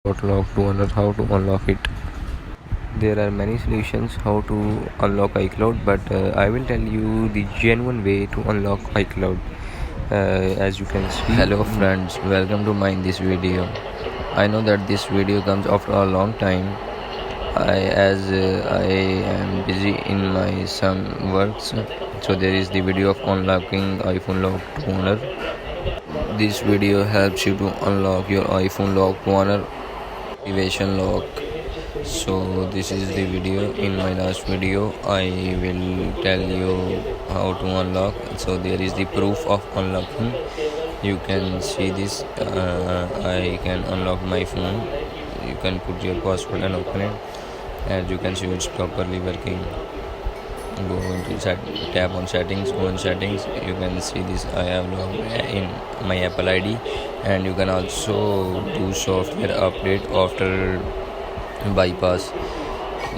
Lock to unlock, how to unlock it. There are many solutions how to unlock iCloud, but I will tell you the genuine way to unlock iCloud. As you can see, hello friends, welcome to my in this video. I know that this video comes after a long time. I am busy in my some works, so there is the video of unlocking iPhone lock to owner. This video helps you to unlock your iPhone lock to owner activation lock. So this is the video. In my last video I will tell you how to unlock. So there is the proof of unlocking. You can see this. I can unlock my phone. You can put your password and open it. As you can see, it's properly working. Go into tap on settings, go in settings. You can see this. I have logged in my Apple ID, and you can also do software update after bypass.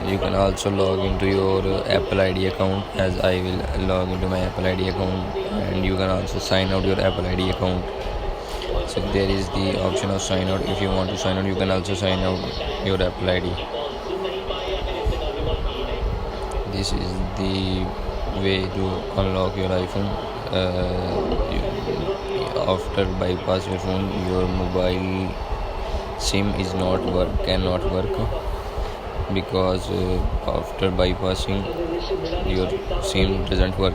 You can also log into your Apple ID account, as I will log into my Apple ID account, and you can also sign out your Apple ID account. So there is the option of sign out. If you want to sign out, you can also sign out your Apple ID. This is the way to unlock your iPhone. After bypass your phone, your mobile SIM is cannot work, because after bypassing your SIM doesn't work.